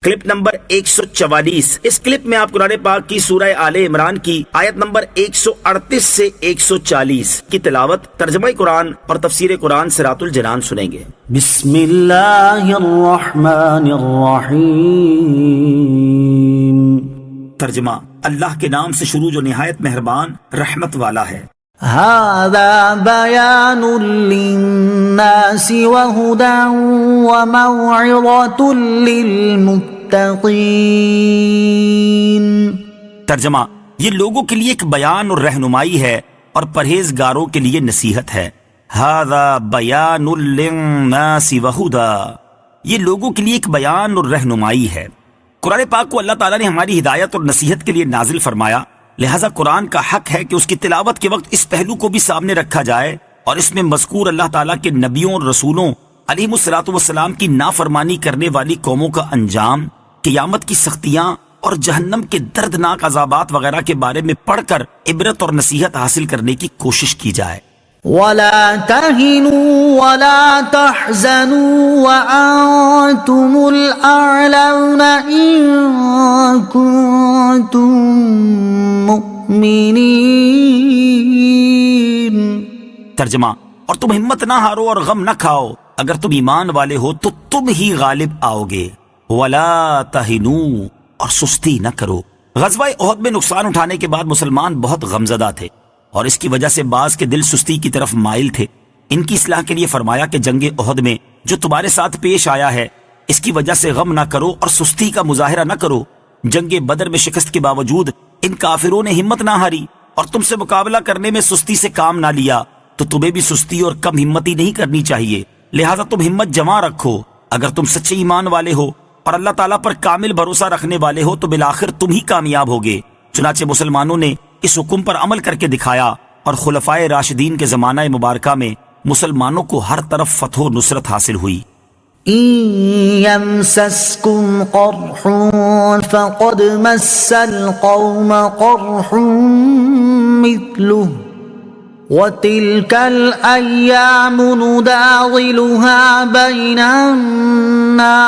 Clip number 144۔ اس clip میں آپ قرآن پاک کی سورہ آل عمران کی آیت نمبر 138 سے 140 کی تلاوت، ترجمہ قرآن اور تفسیر قرآن صراط الجنان سنیں گے۔ بسم اللہ الرحمن الرحیم۔ ترجمہ، اللہ کے نام سے شروع جو نہایت مہربان رحمت والا ہے۔ هذا بيان للناس وهدى وموعظة للمتقين۔ ترجمہ، یہ لوگوں کے لیے ایک بیان اور رہنمائی ہے اور پرہیزگاروں کے لیے نصیحت ہے۔ هذا بیان للناس وهدى، یہ لوگوں کے لیے ایک بیان اور رہنمائی ہے۔ قرآن پاک کو اللہ تعالیٰ نے ہماری ہدایت اور نصیحت کے لیے نازل فرمایا، لہذا قرآن کا حق ہے کہ اس کی تلاوت کے وقت اس پہلو کو بھی سامنے رکھا جائے اور اس میں مذکور اللہ تعالیٰ کے نبیوں اور رسولوں علیہ الصلوۃ والسلام کی نافرمانی کرنے والی قوموں کا انجام، قیامت کی سختیاں اور جہنم کے دردناک عذابات وغیرہ کے بارے میں پڑھ کر عبرت اور نصیحت حاصل کرنے کی کوشش کی جائے۔ ولا تهنوا ولا تحزنوا وأنتم الأعلون إن كنتم مؤمنين۔ ترجمہ، اور تم ہمت نہ ہارو اور غم نہ کھاؤ، اگر تم ایمان والے ہو تو تم ہی غالب آؤ گے۔ ولا تہنوا، اور سستی نہ کرو۔ غزوہ احد میں نقصان اٹھانے کے بعد مسلمان بہت غمزدہ تھے اور اس کی وجہ سے بعض کے دل سستی کی طرف مائل تھے۔ ان کی اصلاح کے لیے فرمایا کہ جنگ احد میں جو تمہارے ساتھ پیش آیا ہے اس کی وجہ سے غم نہ کرو اور سستی کا مظاہرہ نہ کرو۔ جنگ بدر میں شکست کے باوجود ان کافروں نے ہمت نہ ہاری اور تم سے مقابلہ کرنے میں سستی سے کام نہ لیا، تو تمہیں بھی سستی اور کم ہمتی نہیں کرنی چاہیے، لہذا تم ہمت جمع رکھو۔ اگر تم سچے ایمان والے ہو اور اللہ تعالیٰ پر کامل بھروسہ رکھنے والے ہو تو بالآخر تم ہی کامیاب ہوگے۔ چنانچہ مسلمانوں نے اس حکم پر عمل کر کے دکھایا اور خلفائے راشدین کے زمانہ مبارکہ میں مسلمانوں کو ہر طرف فتح و نصرت حاصل ہوئی۔ إن يمسسكم قرح فقد مس القوم قرح مثله وتلك الأيام نداولها بين الناس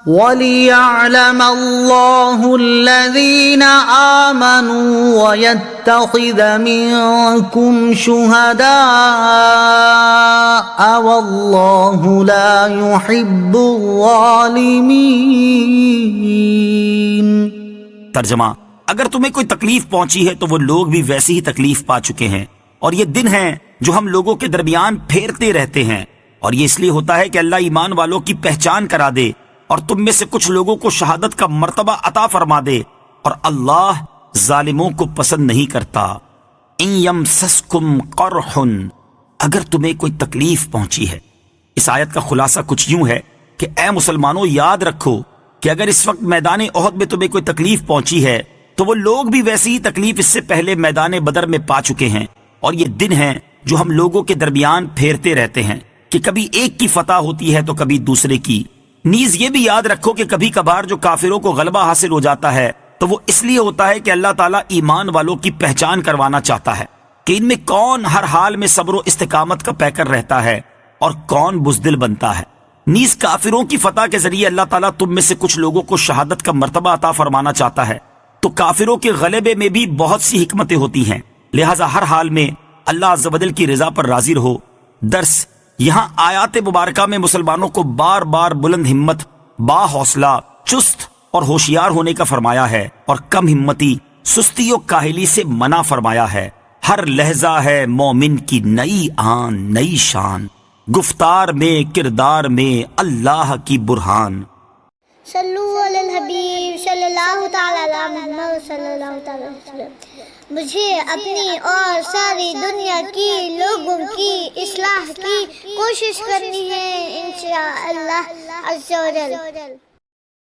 وَلِيَعْلَمَ اللَّهُ الَّذِينَ آمَنُوا وَيَتَّخِذَ مِنكُمْ شُهَدَاءَ وَاللَّهُ لَا يُحِبُّ الظَّالِمِينَ۔ ترجمہ، اگر تمہیں کوئی تکلیف پہنچی ہے تو وہ لوگ بھی ویسی ہی تکلیف پا چکے ہیں، اور یہ دن ہیں جو ہم لوگوں کے درمیان پھیرتے رہتے ہیں، اور یہ اس لیے ہوتا ہے کہ اللہ ایمان والوں کی پہچان کرا دے اور تم میں سے کچھ لوگوں کو شہادت کا مرتبہ عطا فرما دے، اور اللہ ظالموں کو پسند نہیں کرتا۔ ان یمسسکم قرح، اگر تمہیں کوئی تکلیف پہنچی ہے۔ اس آیت کا خلاصہ کچھ یوں ہے کہ اے مسلمانوں، یاد رکھو کہ اگر اس وقت میدان احد میں تمہیں کوئی تکلیف پہنچی ہے تو وہ لوگ بھی ویسی ہی تکلیف اس سے پہلے میدان بدر میں پا چکے ہیں، اور یہ دن ہیں جو ہم لوگوں کے درمیان پھیرتے رہتے ہیں کہ کبھی ایک کی فتح ہوتی ہے تو کبھی دوسرے کی۔ نیز یہ بھی یاد رکھو کہ کبھی کبھار جو کافروں کو غلبہ حاصل ہو جاتا ہے تو وہ اس لیے ہوتا ہے کہ اللہ تعالیٰ ایمان والوں کی پہچان کروانا چاہتا ہے کہ ان میں کون ہر حال میں صبر و استقامت کا پیکر رہتا ہے اور کون بزدل بنتا ہے۔ نیز کافروں کی فتح کے ذریعے اللہ تعالیٰ تم میں سے کچھ لوگوں کو شہادت کا مرتبہ عطا فرمانا چاہتا ہے، تو کافروں کے غلبے میں بھی بہت سی حکمتیں ہوتی ہیں، لہٰذا ہر حال میں اللہ عز و جل کی رضا پر راضی رہو۔ درس، یہاں آیات مبارکہ میں مسلمانوں کو بار بار بلند ہمت، با حوصلہ، چست اور ہوشیار ہونے کا فرمایا ہے، اور کم ہمتی، سستی و کاہلی سے منع فرمایا ہے۔ ہر لہجہ ہے مومن کی نئی آن، نئی شان، گفتار میں کردار میں اللہ کی برہان۔ صلو علی الحبیب صلی اللہ تعالی علی محمد صلی اللہ تعالی وسلم۔ مجھے اپنی اور ساری دنیا کی لوگوں کی اصلاح کی کوشش کرنی ہے انشاءاللہ عز و جل۔